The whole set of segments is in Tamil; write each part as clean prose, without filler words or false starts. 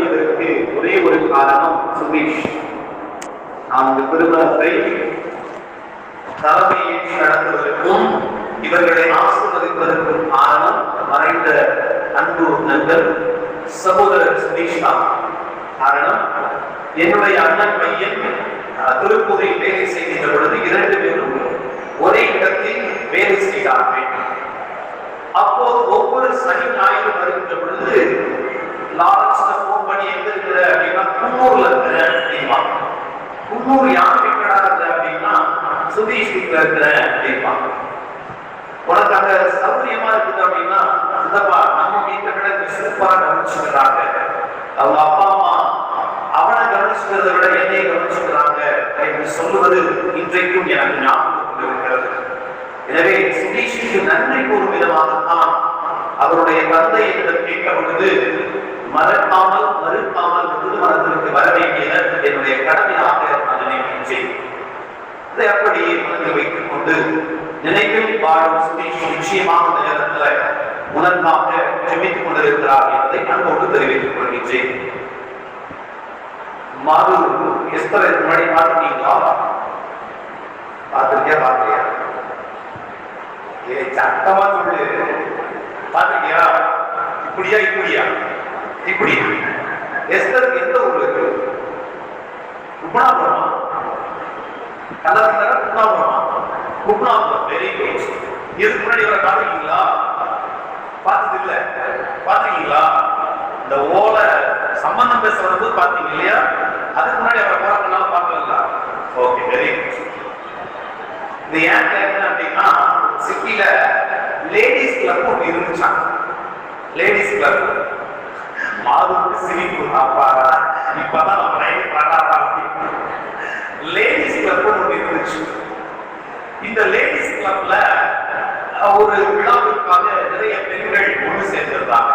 நடத்தியதற்கு ஒரே ஒரு காரணம் சுதீஷ். நாம் இந்த திருமணத்தை தலைமையேற்று நடத்துவதற்கும் இவர்களை ஆசீர்வதிப்பதற்கும் காரணம் மறைந்த அன்பு நண்பர் சகோதரர் சுதீஷ் தான். காரணம், என்னுடைய அண்ணன் பையன் திருப்பூரில் வேலை செய்கின்ற பொழுது 2 பேரும் ஒரே இடத்தில் வேலை செய்தார்கள். அப்போது ஒவ்வொரு சனி ஞாயிறு வருகின்ற பொழுது லாரன்ஸ் போன் பண்ணி எங்க இருக்கிற அப்படின்னா குன்னூர்ல இருக்கிற அப்படின்னா, குன்னூர் யார் வீட்டடா இருக்கிற அப்படின்னா சுதீஷ் வீட்டுல இருக்கிற அப்படின்னா, உனக்கு அங்க சௌகரியமா இருக்குது அப்படின்னா சித்தப்பா நம்ம வீட்டை விட சிறப்பாக கவனிச்சுக்கிறாங்க, அவங்க அப்பா அம்மா அவனை கவனிச்சுக்கிறத விட என்னை கவனிச்சுக்கிறாங்க என்று சொல்லுவது இன்றைக்கும் எனக்கு ஞாபகம் இருக்கிறது. எனவே சுதீஷுக்கு நன்றி கூறும் விதமாகத்தான் அவருடைய தந்தை என்னிடம் கேட்க பொழுது மறக்காமல் மறுக்காமல் திருமணத்திற்கு வர வேண்டியது என்னுடைய கடமையாக நான் நினைக்கின்றேன். இதை அப்படியே மனதில் வைத்துக் கொண்டு நினைவில் வாழும் சுதீஷ் நிச்சயமாக இந்த நேரத்தில் உனக்காக ஜெபித்துக் கொண்டிருக்கிறார் என்பதை அன்போடு தெரிவித்துக் கொள்கின்றேன். மாது எஸ்தரை முன்னாடி பார்த்துட்டீங்களா? பார்த்திருக்கியா? பார்க்கலையா? சட்டமா சொல்லு. பார்த்திருக்கியா? இப்படியா இப்படியா இப்படி? எஸ்தருக்கு எந்த ஊர்ல இருக்கு? குப்னாபுரமா? கலாச்சார குப்னாபுரமா? குப்னாபுரம். Very good. இதுக்கு முன்னாடி இவரை பார்த்துருக்கீங்களா? பார்த்தது இல்ல. பார்த்துருக்கீங்களா? இந்த ஓலை சம்பந்தம் பேச வரும்போது பார்த்தீங்க இல்லையா? அதுக்கு முன்னாடி அவரை போறாங்கனால பார்க்கல. Okay, very good. இது ஏன் கேட்கிறேன் அப்படின்னா, சிட்டில லேடிஸ் கிளப் ஒன்று இருந்துச்சாங்க. Ladies club. மாதுக்கு சிரிப்பு பாரா, இப்பதான் நம்ம லேடிஸ் கிளப் ஒன்று இருந்துச்சு. இந்த லேடிஸ் கிளப்ல ஒரு விழாவிற்காக நிறைய பெண்கள் ஒன்று சேர்ந்திருந்தாங்க.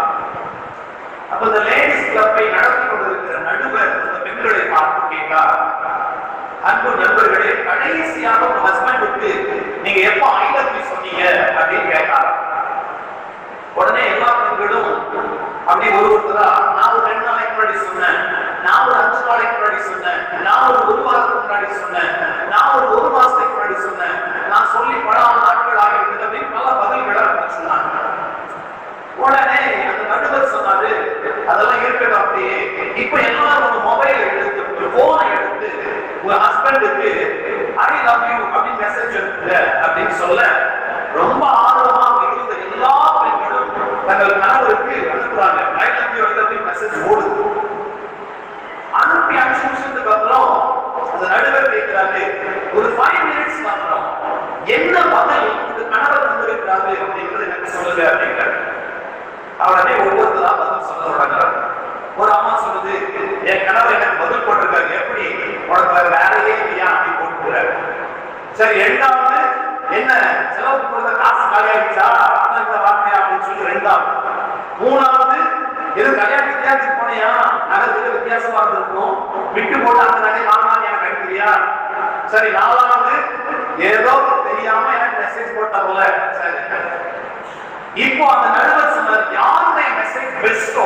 அப்ப இந்த லேடிஸ் கிளப்பை நடத்தி கொண்டிருக்கிற நடுவர் அந்த பெண்களை பார்த்து கேட்டார், அன்பு நண்பர்களே, கடைசியாக உங்க ஹஸ்பண்டுக்கு நீங்க எப்ப ஐ லவ் யூ சொன்னீங்க அப்படின்னு கேட்டார். உடனே எல்லா பெண்களும் அப்படி ஒருத்தரா, நான் ஒரு 2 நாளைக்கு முன்னாடி சொன்னேன், நான் ஒரு 5 நாளைக்கு முன்னாடி சொன்னேன், நான் ஒரு 1 வாரத்துக்கு முன்னாடி சொன்னேன், நான் ஒரு 1 மாசத்துக்கு முன்னாடி சொன்னேன், நான் சொல்லி பல நாட்கள் ஆகிவிட்டது அப்படின்னு பல பதில்களை சொன்னாங்க. உடனே அந்த நடுவர் சொன்னாரு, அதெல்லாம் இருக்கட்டும், அப்படியே இப்ப எல்லாரும் மொபைல் எடுத்து போனை எடுத்து உங்க ஹஸ்பண்டுக்கு ஐ லவ் யூ அப்படின்னு மெசேஜ் அனுப்புங்க அப்படின்னு சொல்ல ரொம்ப ஆர்வமாக இருந்த எல்லா பெண்களும் தங்கள் கணவருக்கு அனுப்புறாங்க. ஐ லவ் யூ அப்படின்னு மெசேஜ் ஓடுது. அனுப்பி 5 நிமிஷத்துக்கு அப்புறம் அந்த நடுவர் கேட்கிறாரு, ஒரு 5 மினிட்ஸ் அப்புறம் என்ன பதில் உங்க கணவர் வந்திருக்கிறாரு அப்படின்றது எனக்கு சொல்லுங்க அப்படிங்கிறாரு. அவரே ஒவ்வொருத்தரா பதில் சொல்ல தொடங்குறாங்க. ஒரு அம்மா சொல்லுது, என் கணவர் எனக்கு பதில் போட்டிருக்காரு, எப்படி உனக்கு வேலையே இல்லையா அப்படி போட்டுக்கிறாரு. சரி, 2வது என்ன செலவு கொடுத்த காசு காலியாகிச்சா இந்த வார்த்தையா அப்படின்னு சொல்லி 2வது. 3வது எது கல்யாணத்துக்கு போனியா, நகரத்துக்கு வித்தியாசமா இருந்திருக்கும், விட்டு போட்டு அந்த நகை வாங்கினான்னு எனக்கு அனுப்பியா. சரி, 4வது ஏதோ தெரியாம எனக்கு மெசேஜ் போட்ட போல. சரி, இப்போ அந்த நடுவர் சொன்னார், யாருடைய மெசேஜ் பெஸ்டோ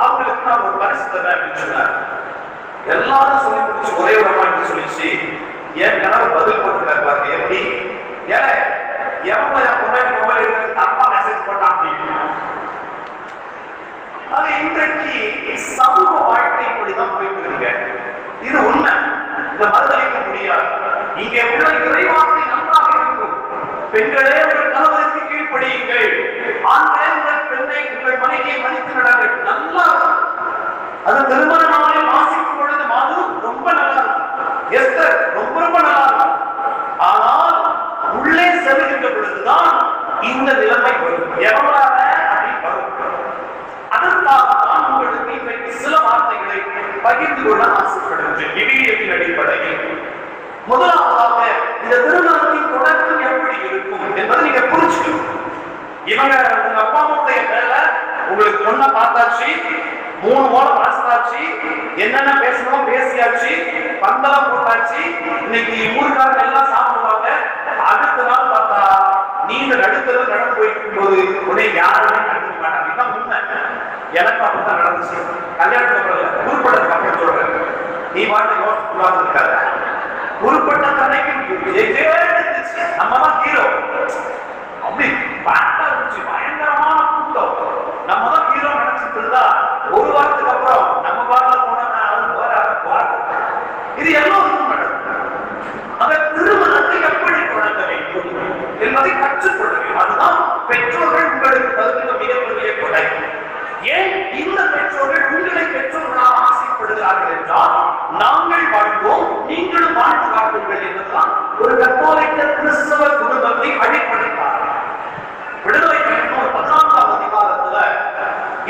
அவங்களுக்கு நான் ஒரு பரிசு தரேன் அப்படின்னு சொன்னார். எல்லாரும் சொல்லி முடிச்சு ஒரே ஒரு பாயிண்ட் சொல்லிச்சு, என் கணவர் பதில் போட்டுருக்காரு பாருங்க. எப்படி எவன் என் மொபைல் எடுத்து தப்பா மெசேஜ் போட்டான் அப்படின்னு. அது இன்றைக்கு சமூக வாழ்க்கை இப்படிதான் போயிட்டு இருக்கு. இது உண்மை, இதை மறுதளிக்க முடியாது. இங்கே உள்ள இறைவார்த்தை நன்றாக இருக்கும். பெண்களே உங்கள் கணவருக்கு கீழ்ப்படியுங்கள், ஆண்களே உங்கள் பெண்ணை உங்கள் மனைவியை மதித்து நடங்கள். நல்லா அது திருமண நாளில் வாசிக்கும் பொழுது மாது ரொம்ப நல்லா இருக்கும், எஸ்தர் ரொம்ப ரொம்ப நல்லா இருக்கும். ஆனால் உள்ளே செல்கின்ற பொழுதுதான் இந்த நிலைமை வரும். எவராக அப்படி வரும். அதற்காகத்தான் உங்களுக்கு இன்றைக்கு சில வார்த்தைகளை பகிர்ந்து கொள்ள ஆசைப்படுகின்றேன். விவிலியத்தின் அடிப்படையில் முதலாவதாக இந்த திருமணத்தின் தொடக்கம் எப்படி இருக்கும் என்பதை நீங்க புரிஞ்சுக்கணும். இவங்க உங்க அப்பா அம்மாவுடைய மேல உங்களுக்கு பொண்ணை பார்த்தாச்சு, 3 ஓலை வாசித்தாச்சு, என்னென்ன பேசணும் பேசியாச்சு, பந்தலம் போட்டாச்சு, இன்னைக்கு ஊருக்காரங்க எல்லாம் சாப்பிடுவாங்க. அடுத்த நாள் பார்த்தா நீங்க நடுத்தர நடந்து போயிட்டு போது உடனே யாருமே கண்டுக்க மாட்டாங்க. உண்மை, எனக்கு அப்படித்தான் நடந்துச்சு. கல்யாணத்துக்கு சொல்றேன் சொல்றேன், நீ பாட்டு யோசிச்சு இருக்காத. உருப்பட்ட தன்னைக்கு நம்ம தான் ஹீரோ, அப்படி பாட்டா இருந்துச்சு, பயங்கரமான கூட்டம், நம்ம தான் ஹீரோ நினைச்சிட்டு இருந்தா ஒரு வாரத்துக்கு அப்புறம் நம்ம பாட்டுல போனா இது எல்லோருக்கும் நடக்கும். அந்த திருமணத்தை எப்படி தொடங்க வேண்டும் என்பதை கற்றுக்கொள்ள வேண்டும். அதுதான் பெற்றோர்கள் உங்களுக்கு தகுந்த மிகப்பெரிய கொடை. ஏன் இந்த பெற்றோர்கள் உங்களை பெற்றோர்களாக ஆசைப்படுகிறார்கள் என்றால், நாங்கள் வாழ்வோம் நீங்களும் வாழ்ந்து காட்டுங்கள் என்பதுதான் ஒரு கத்தோலிக்க கிறிஸ்தவ குடும்பத்தை அடிப்படைத்தார்கள். விடுதலை பயணம் 14ஆம் அதிகாரத்துல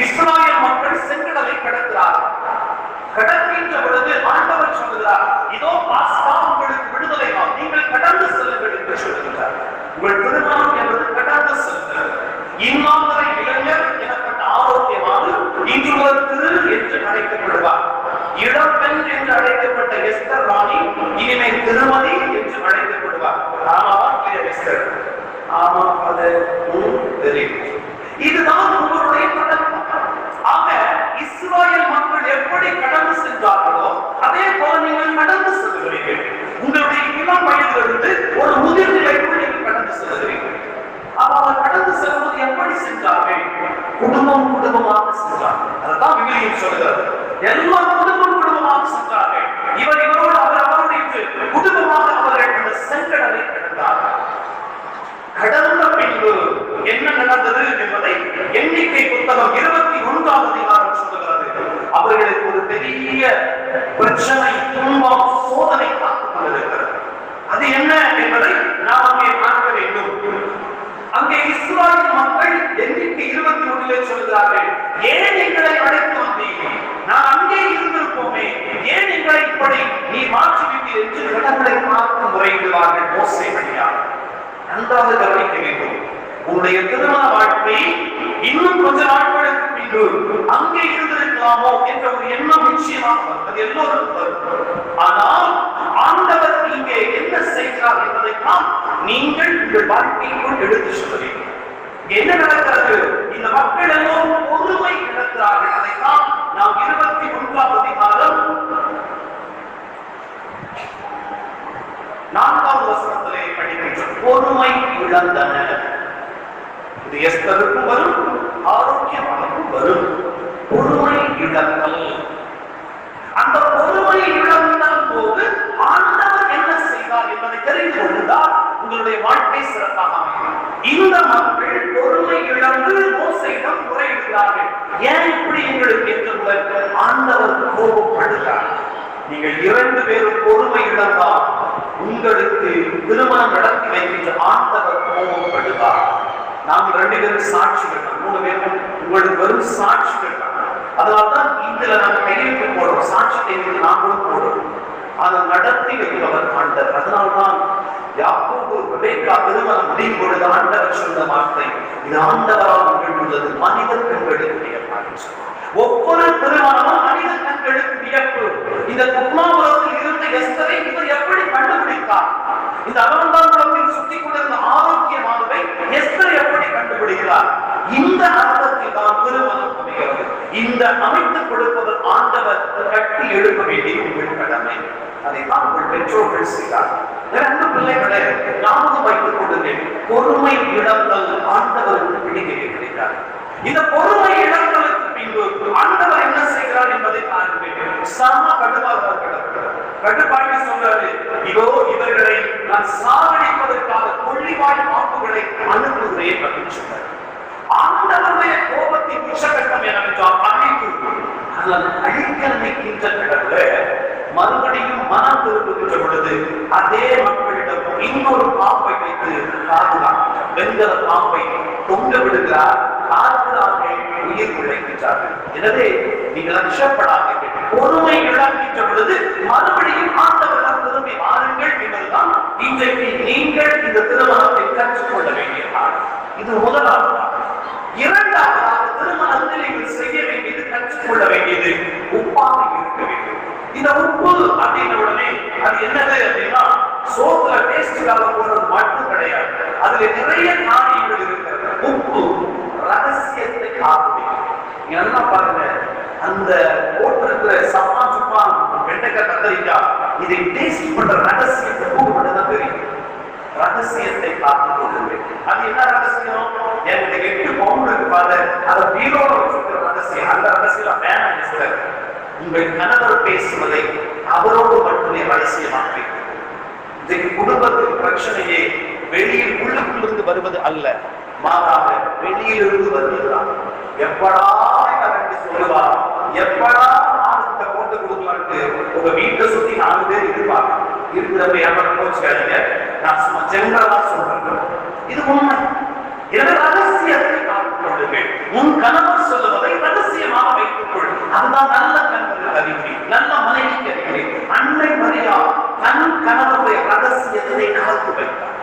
இஸ்ராயேல் மக்கள் செங்கடலை கடக்கிறார்கள். கடக்கின்ற பொழுது ஆண்டவர் சொல்கிறார், இதோ பாஸ்கா உங்களுக்கு விடுதலை, நீங்கள் கடந்து செல்லுங்கள் என்று சொல்கிறார். உங்கள் திருமணம் என்பது கடந்து செல்கிறது. இம்மாதிரி இளைஞர் எனப்பட்ட ஆரோக்கியமாக இன்று ஒரு திரு என்று அழைக்கப்படுவார். இளம்பெண் என்று அழைக்கப்பட்ட எஸ்தர் ராணி இனிமேல் திருமதி என்று அழைக்கப்படுவார். ஆமாவா எஸ்தர்? ஆமா, அது தெரியும். இதுதான் உங்களுடைய பழக்கம். ஆக இஸ்ராயேல் மக்கள் எப்படி கடந்து சென்றார்களோ அதே போல நீங்கள் கடந்து செல்கிறீர்கள். உங்களுடைய இளம் வயதிலிருந்து ஒரு முதிர்நிலைக்குள் நீங்கள் கடந்து செல்கிறீர்கள். அவர்கள் கடந்து செல்வது எப்படி சென்றார்கள்? குடும்பம் குடும்பமாக சென்றார்கள். அதான் விவிலியம் சொல்கிறது. எல்லா குடும்பமாக சென்றார்கள். இவர் இவரோடு அவர் அவருடைய குடும்பமாக அவர்கள் அந்த செங்கடலை கடந்தார்கள். கடந்த பின்பு என்ன நடந்தது என்பதை எண்ணிக்கை புத்தகம் 21ஆம் அதிகாரம் சொல்லுகிறது. அவர்களுக்கு ஒரு பெரிய பிரச்சனை, துன்பம், சோதனை காத்துக் கொண்டிருக்கிறது. அது என்ன என்பதை நாம் அங்கே பார்க்க வேண்டும். அங்கே இஸ்ராயேல் மக்கள் எண்ணிக்கை 21 சொல்கிறார்கள், ஏன் எங்களை அழைத்து வந்தீர்கள்? நான் அங்கே இருந்திருப்போமே, ஏன் எங்களை இப்படி நீ மாற்றிவிட்டீர் என்று கடவுளை பார்த்து முறையிடுவார்கள் மோசே வழியாக. நன்றாக கவனிக்க வேண்டும். உங்களுடைய திருமண வாழ்க்கை இன்னும் கொஞ்ச நாட்களுக்கு பின்பு அங்கே இருந்திருக்கலாமோ என்ற ஒரு எண்ணம் நிச்சயமாக அது எல்லோருக்கும் வரும். ஆனால் ஆண்டவர் இங்கே என்ன செய்கிறார் என்பதைத்தான் நீங்கள் உங்கள் வாழ்க்கைக்குள் எடுத்து சொல்லுவீர்கள். என்ன நடக்கிறது? இந்த மக்கள் எல்லோரும் பொறுமை இழக்கிறார்கள். அதைத்தான் நாம் 21ஆம் அதிகாரம் 4ஆம் வசனத்திலே படிக்கின்றோம். பொறுமை இழந்தனர். இது எஸ்தருக்கும் வரும், ஆரோக்கியமானக்கும் வரும். பொறுமை இழந்தல். அந்த பொறுமை இழந்தால் போது ஆண்டவர் என்ன செய்வார் என்பதை தெரிந்து கொண்டால் உங்களுடைய வாழ்க்கை சிறப்பாக அமையும். இந்த மக்கள் பொறுமை இழந்து மோசேயிடம் முறையிடுகிறார்கள். ஏன் இப்படி எங்களுக்கு என்று ஆண்டவர் கோபப்படுகிறார். நீங்கள் 2 பேரும் பொறுமை இழந்தால் உங்களுக்கு திருமணம் நடத்தி வைக்கின்ற ஆண்டவர் கோபப்படுகிறார். நாங்கள் 2 பேரும் சாட்சிகள், 3 பேரும் உங்களுக்கு வெறும் சாட்சிகள். அதனால்தான் இதுல நாங்கள் கையெழுத்து போடுறோம், சாட்சி கையெழுத்து நாங்களும் போடுறோம். அதை நடத்தி வைப்பவர் ஆண்டவர். அதனால்தான் யாக்கோபு ரெபெக்கா திருமணம் முடியும் பொழுது ஆண்டவர் சொன்ன வார்த்தை, இது ஆண்டவரால் நிகழ்ந்தது, மனித கண்களுக்கு வியப்பாக. ஒவ்வொரு திருமணமும் மனித கண்களுக்கு வியப்பு. இந்த குக்மாபுரத்தில் இருந்த எஸ்தரை இவர் எப்படி கண்டுபிடித்தார்? இந்த அவந்தாபுரத்தில் சுற்றி கொண்டிருந்த ஆரோக்கியமானவை எஸ்தர் எப்படி கண்டுபிடிக்கிறார்? இந்த அர்த்தத்தில் தான் திருமணம் அமைகிறது. இந்த அமைத்துக் கொடுப்பது ஆண்டவர் கட்டி எழுப்ப வேண்டிய உங்கள் கடமை. அதைத்தான் உங்கள் பெற்றோர்கள் செய்தார்கள். 2 பிள்ளைகளை ஞாபகம் வைத்துக் கொள்ளுங்கள். பொறுமை இழந்தல் ஆண்டவருக்கு பிடிக்கவே கிடைத்தார். இந்த பொறுமை இழந்தலுக்கு பின்பு ஆண்டவர் என்ன செய்கிறார் என்பதை பார்க்க வேண்டும். சம கடுப்பாக சொல்றாரு, இதோ இவர்களை நான் சாகடிப்பதற்காக கொள்ளிவாய் பாம்புகளை அனுப்புகிறேன் அப்படின்னு சொன்னார். ஆண்டவருடைய கோபத்தின் உச்சகட்டம் என்னவென்றால் அழிவு. அழிக்க நிற்கின்ற கடவுள மறுபடியும் மனம் திரும்புகின்ற பொழுது அதே மக்களிடம் இன்னொரு பாம்பை வைத்து பாதுகாக்கின்றார். வெண்கல பாம்பை தொங்க விடுகிறார். காற்றார்கள் உயிர் விளைக்கின்றார்கள். எனவே நீங்கள் லட்சப்படாதீர்கள். பொறுமை இழக்கின்ற பொழுது மறுபடியும் ஆண்டவரிடம் திரும்பி வாருங்கள் என்பதுதான் இன்றைக்கு நீங்கள் இந்த திருமணத்தை கற்றுக்கொள்ள வேண்டிய காலம். இது முதலாவது. இரண்டாவதாக திருமணத்தில் நீங்கள் செய்ய வேண்டியது, கற்றுக்கொள்ள வேண்டியது உப்பாக இருக்க வேண்டும். இந்த உப்பு அப்படின்ற உடனே அது என்னது அப்படின்னா சோத்துல டேஸ்டுக்காக போடுறது மட்டும் கிடையாது. அதுல நிறைய காரியங்கள் இருக்கிறது. உப்பு ரகசியத்தை காக்கும். நல்லா பாருங்க, அந்த போட்டிருக்கிற சமா ரகசியத்தை காத்துக் கொள்ளுங்கள். அது என்ன ரகசியம்? என்கிட்ட 8 பவுன் இருப்பாரு, அதை பீரோல வச்சிருக்கிற ரகசியம். அந்த ரகசியம் வேணாம் மிஸ்டர். உங்கள் கணவர் பேசுவதை அவரோடு மட்டுமே ரகசியமாக வைத்து இன்றைக்கு குடும்பத்தில் பிரச்சனையே வெளியில் உள்ளுக்குள்ளிருந்து வருவது அல்ல, மாறாக வெளியிலிருந்து வருவதுதான். எப்படா கரண்ட் சொல்லுவார், எப்படா ஆளுகிட்ட போட்டு கொடுக்கலான்ட்டு உங்க வீட்டை சுத்தி 4 பேர் இருப்பாங்க. இருக்கிறப்ப ஏமாற்ற போச்சுக்காதீங்க, நான் சும்மா ஜெனரலா சொல்றேன். இது உண்மை. எனவே ரகசியத்தை காத்துக் கொள்ளுங்கள். உன் கணவர் சொல்லுவதை ரகசியமாக வைத்துக் கொள். அதுதான் நல்ல கணவருக்கு அறிகுறி, நல்ல மனைவிக்கு அறிகுறி. அன்னை மரியா தன் கணவருடைய ரகசியத்தை காத்து வைத்தார்.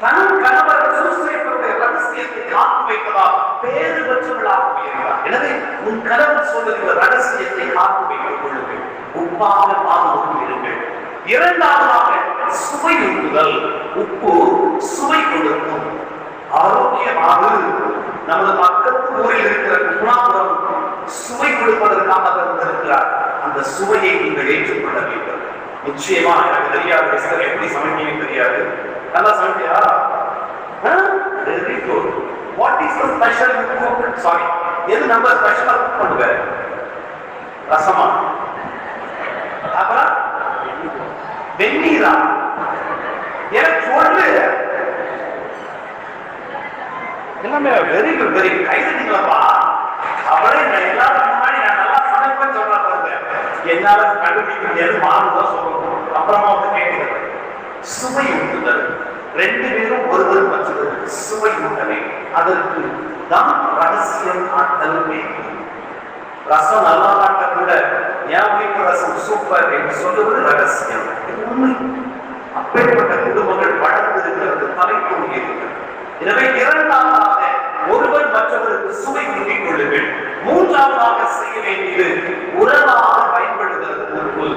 தன் கணவர் சூசேப்பருடைய ரகசியத்தை காத்து வைப்பதால் பேறு பெற்றவர்களாக இருக்கிறார். எனவே உன் கணவர் சொல்லுகிற ரகசியத்தை காத்து வைத்துக் கொள்ளுங்கள். உப்பாக பாதுகாப்பு இருங்கள். இரண்டாவதாக சுவை ஊட்டுதல். உப்பு சுவை கொடுக்கும், ஆரோக்கியமாக. நமது பக்கத்து ஊரில் இருக்கிற குணாபுரம் சுவை கொடுப்பதற்காக வந்திருக்கிறார். அந்த சுவையை நீங்கள் ஏற்றுக்கொள்ள வேண்டும். நிச்சயமா எனக்கு தெரியாது, எப்படி சமைக்கணும் தெரியாது. நல்லா சமைக்கியா? Very good. What is the special cook? Sorry, எது நம்ம ஸ்பெஷலா குக் பண்ணுவேன்? ரசமா? அப்புறம் வெந்நீரா? எனக்கு சொல்லு. எல்லாமே வெரி குட், வெரி குட். கைதட்டிங்களப்பா. அவளே நான் எல்லாரும் முன்னாடி நான் நல்லா சமைப்பேன்னு சொல்றா பாருங்க. என்னால கண்டுபிடிக்க முடியாது, மாறுதான் சொல்லணும். அப்புறமா வந்து கேட்கிறது சுவை ஊட்டுதல். 2 பேரும் ஒருவர் மற்றவருக்கு சுவை ஊட்டவே. அதற்கு தான் ரகசியம் ஆட்டல் வேண்டும். ரசம் நல்லா ஆட்ட கூட என் வீட்டு ரசம் சூப்பர் என்று சொல்லுவது ரகசியம். உண்மை. அப்பேற்பட்ட குடும்பங்கள் வளர்ந்து இருக்கிறது, தலைப்பு இருக்கிறது. எனவே இரண்டாவதாக ஒருவர் மற்றவருக்கு சுவை ஊட்டிக் கொள்ளுங்கள். மூன்றாவதாக செய்ய வேண்டியது உறவாக பயன்படுத்துவது பொறுப்பு.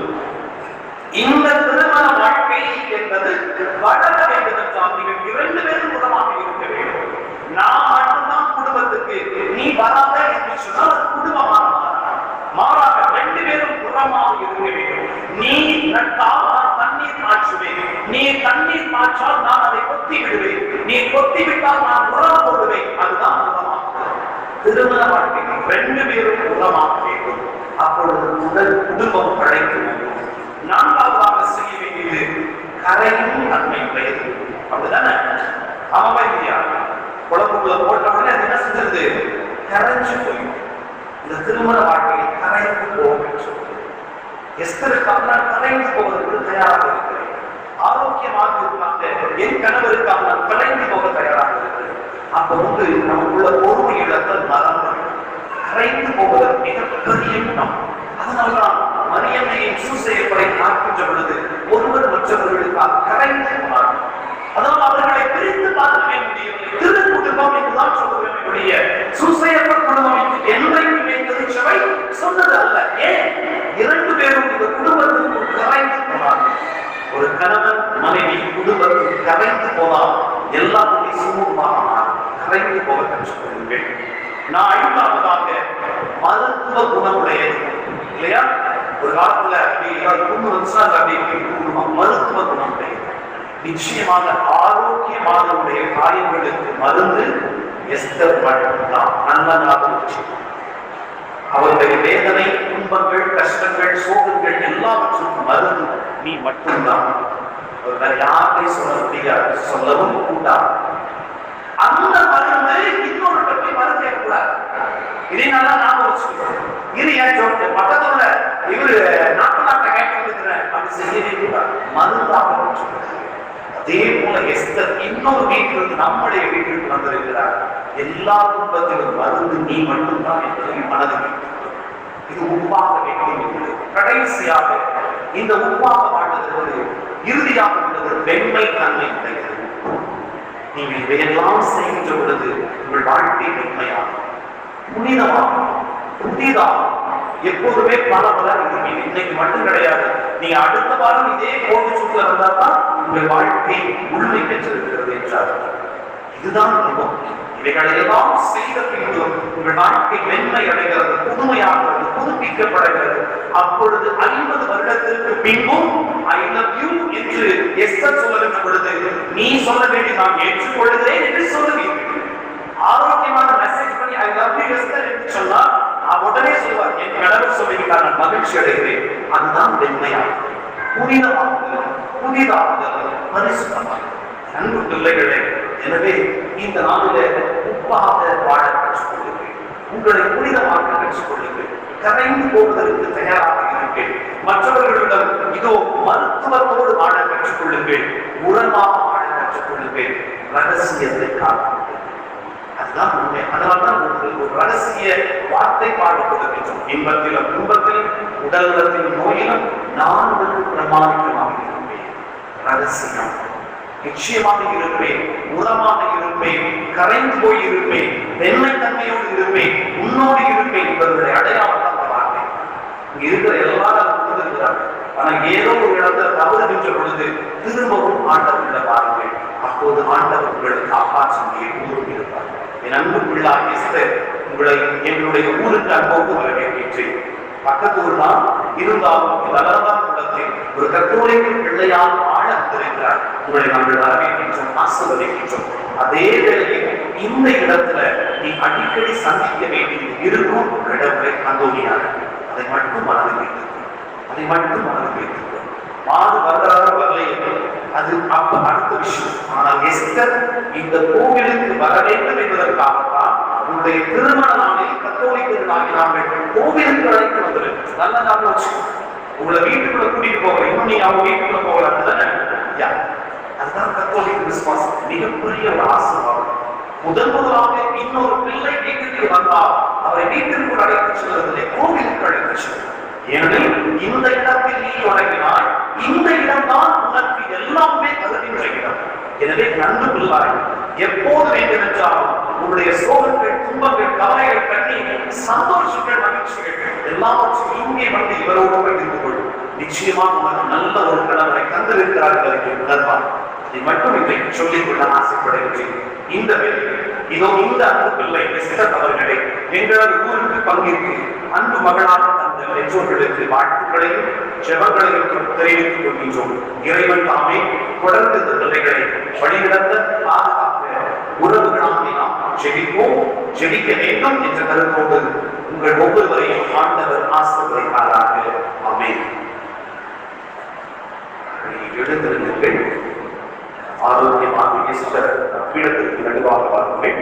இந்த திருமண வாழ்க்கை என்பது வளர வேண்டும் என்றால் நீங்கள் 2 பேரும் உறவாக இருக்க வேண்டும். நான் மட்டும்தான் குடும்பத்துக்கு, நீ வராத என்று சொன்னால் அது குடும்பமாக மாறாக 2 பேரும் உறவாக இருக்க வேண்டும். நீ நட்டால் நான் தண்ணீர் மாற்றுவேன், நீ தண்ணீர் மாற்றால் நான் அதை கொத்தி விடுவேன், நீ கொத்தி விட்டால் நான் உரம் போடுவேன். அதுதான் உரமாக. திருமண வாழ்க்கை 2 பேரும் உரமாக வேண்டும். அப்பொழுது முதல் குடும்பம் அழைத்து வேண்டும். நான்காவதாக செய்ய வேண்டியது கரையும் நன்மை பெயர். அப்படிதானே? ஆமாவா இல்லையா? குழம்புக்குள்ள போட்ட உடனே அது என்ன செஞ்சது? கரைஞ்சு போயிடும். இந்த திருமண வாழ்க்கையை கரைந்து போக எஸ்தருக்காக நான் கரைந்து போவதற்கு தயாராக இருக்கிறேன். ஆரோக்கியமாக இருக்காங்க என் கணவருக்காக நான் கரைந்து போக தயாராக இருக்கிறேன். அப்ப வந்து நமக்குள்ள பொறுமை இழத்தல் மறந்து கரைந்து போவதற்கு மிகப்பெரிய குணம். அதனால்தான் மரியம்மையின் சூசேப்பரை பார்க்கின்ற பொழுது ஒருவர் மற்றவர்களுக்காக கரைந்து போனார்கள். அதனால் அவர்களை பிரித்து பார்க்கவே முடியவில்லை. திரு குடும்பம் என்றுதான் சொல்லுடைய சூசேப்பர் குடும்பம் என்று என்றைக்குமே திருச்சபை சொன்னது அல்ல. ஏன்? 2 பேரும் இந்த குடும்பத்திற்கு கரைந்து போனார்கள். ஒரு கணவன் மனைவி குடும்பத்தில் கரைந்து போனால் எல்லாருமே சுமூகமாக கரைந்து போக கற்றுக்கொள்ளுங்கள். நான் 5ஆவதாக மருத்துவ குணமுடையது இல்லையா? ஒரு காலத்துல மருத்துவ குணம் நிச்சயமாக ஆரோக்கியமானவருடைய காரியங்களுக்கு மருந்து எஸ்தர் மட்டும்தான். நல்லதாக அவருடைய வேதனை, துன்பங்கள், கஷ்டங்கள், சோகங்கள் எல்லாவற்றுக்கும் மருந்து நீ மட்டும்தான். வேற யாரையும் சொல்ல முடியாது, சொல்லவும் கூடாது. அந்த மருந்து இன்னொரு பற்றி மருந்து கேட்கக்கூடாது. இதனால நாம வச்சுக்கிறோம். இது ஏன் சொல்ற பக்கத்துல இவரு நாட்டு கேட்கிறேன் அப்படி செய்யவே கூடாது. மருந்தாக வச்சுக்கிறார். அதே போல எஸ்தர் இன்னொரு வீட்டிலிருந்து நம்முடைய வீட்டிற்கு வந்திருக்கிறார். எல்லா துன்பத்திலும் மருந்து நீ மட்டும்தான் என்பதை மனதில் இது உப்பாக வேண்டும். கடைசியாக இந்த உப்பாக வாழ்ந்தது இறுதியாக உள்ளது வெண்மை தன்மை கிடைக்கிறது. நீங்கள் இதையெல்லாம் செய்கின்ற பொழுது உங்கள் வாழ்க்கை வெண்மையாகும், புனிதமாகும், புதிதாகும். எப்போதுமே பல இருப்பீங்க. இன்னைக்கு மட்டும் கிடையாது, நீங்க அடுத்த வாரம் இதே கோட்டு சுற்றுல இருந்தால்தான் உங்கள் வாழ்க்கை உண்மை பெற்றிருக்கிறது என்றார். இதுதான் குடும்பம். இவைகளெல்லாம் செய்த பின்பு உங்கள் வாழ்க்கை மென்மை அடைகிறது, புதுமையாகிறது, புதுப்பிக்கப்படுகிறது. அப்பொழுது 50 வருடத்திற்கு பின்பும் ஐ லவ் யூ என்று எஸ்தர் சொல்லுகின்ற பொழுது நீ சொல்ல வேண்டிய நான் ஏற்றுக்கொள்கிறேன் என்று சொல்லுவீர்கள். ஆரோக்கியமான மெசேஜ் பண்ணி ஐ லவ் யூ எஸ்தர் என்று சொன்னால் உடனே சொல்வார், என் கடவுள் சொல்லிவிட்டார், நான் மகிழ்ச்சி அடைகிறேன். அதுதான் வெண்மையாகும், புனிதமாகுதல், புதிதாகுதல், பரிசுத்தமாகுதல். அன்பு பிள்ளைகளே, எனவே இந்த நாளிலே உப்பாக வாழ கற்றுக்கொள்ளுங்கள், உங்களை புனிதமாக கற்றுக்கொள்ளுங்கள், கரைந்து போவதற்கு தயாராக இருங்கள். மற்றவர்களிடம் இதோ மருத்துவத்தோடு வாழ கற்றுக்கொள்ளுங்கள், உரமாக வாழ கற்றுக்கொள்ளுங்கள், ரகசியத்தை காக்குங்கள். அதுதான் உண்மை. அதனால்தான் உங்களுக்கு ஒரு ரகசிய வார்த்தை பாடிக் கொடுக்கின்றோம். இன்பத்திலும் துன்பத்திலும் உடல் நலத்திலும் நோயிலும் நான் உங்களுக்கு பிரமாணிக்கமாக இருப்பேன். ரகசியம் நிச்சயமாக இருப்பேன், உரமாக இருப்பேன், கரைந்து போய் இருப்பேன், வெண்மை தன்மையோடு இருப்பேன், உன்னோடு இருப்பேன் என்பவருடைய அடையாளம் தான் வார்த்தை. இங்க இருக்கிற எல்லாரும் புரிந்திருக்கிறார்கள். ஆனா ஏதோ ஒரு இடத்துல தவறுகின்ற பொழுது திரும்பவும் ஆண்டவர்களை பாருங்கள். அப்போது ஆண்டவர் உங்களை காப்பாற்றி ஊருக்கு இருப்பார். என் அன்பு பிள்ளாய் எஸ்தர், உங்களை என்னுடைய ஊருக்கு அன்போடு வரவேற்கிறேன். பக்கத்து ஊர் தான் இருந்தாலும் வளர்தான் குளத்தில் ஒரு கத்தோலிக்க பிள்ளையால் வாழ வந்திருக்கிறார். உங்களை நாங்கள் வரவேற்கின்றோம், ஆசீர்வதிக்கின்றோம். அதே வேளையில் இந்த இடத்துல நீ அடிக்கடி சந்திக்க வேண்டியது இருக்கும் கடவுளை அந்தோனியார். அதை மட்டும் மனதில் வைத்திருக்கும், அதை மட்டும் மனதில் வைத்திருக்கும். மாது வரலாறு வரலை அது அப்ப அடுத்த விஷயம். ஆனால் எஸ்தர் இந்த கோவிலுக்கு வர வேண்டும் என்பதற்காகத்தான் உங்களுடைய திருமண நாளில் கத்தோலிக்கர்களாகி நாங்கள் கோவிலுக்கு அழைத்து வந்திருக்கோம். நல்ல நாள் வச்சு உங்களை வீட்டுக்குள்ள கூட்டிட்டு போகல, இன்னும் நீங்க அவங்க வீட்டுக்குள்ள போகலாம் தானே. அதுதான் கத்தோலிக்க விசுவாசம், மிகப்பெரிய ஒரு ஆசீர்வாதம். முதலாக இன்னொரு பிள்ளை வீட்டுக்கு வந்தால் அவரை வீட்டிற்கு அழைத்து செல்வதில்லை, கோவிலுக்கு அழைத்து செல்வது. ஏனெனில் இந்த இடத்தில் நீ தொடங்கினாய், இந்த இடம்தான் உனக்கு எல்லாமே தகுதி உள்ள இடம். எனவே நன்கு பிள்ளாய் எப்போது வேண்டும் என்றாலும் உங்களுடைய சோகங்கள், துன்பங்கள், கவலைகள் கண்ணி சந்தோஷங்கள், மகிழ்ச்சிகள் எல்லாவற்றையும் இங்கே வந்து இவரோடு பகிர்ந்து கொள்ளும். நிச்சயமாக உனக்கு நல்ல ஒரு கடவுளை தந்திருக்கிறார்கள் என்று உணர்வார். இதை மட்டும் இன்றைக்கு சொல்லிக் கொள்ள ஆசைப்படுகிறேன். இந்த வேலையில் இதோ இந்த அன்பு பிள்ளை எஸ்தர் அவர்களை எங்களது ஊருக்கு பங்கிற்கு அன்பு மகளாக தந்த பெற்றோர்களுக்கு வாழ்த்துக்களையும் ஜெபங்களையும் தெரிவித்துக் கொள்கின்றோம். இறைவன் தாமே தொடர்ந்து இந்த பிள்ளைகளை வழிநடத்த பாதுகாக்க உறவுகளாக நாம் ஜெபிப்போம், ஜெபிக்க வேண்டும் என்ற கருத்தோடு உங்கள் ஒவ்வொருவரையும் ஆண்டவர் ஆசீர்வதிப்பாராக. ஆமென். எழுந்திருங்கள், ஆரோக்கியமாக எஸ்தர் பீடத்திற்கு நடுவாக வாருங்கள்.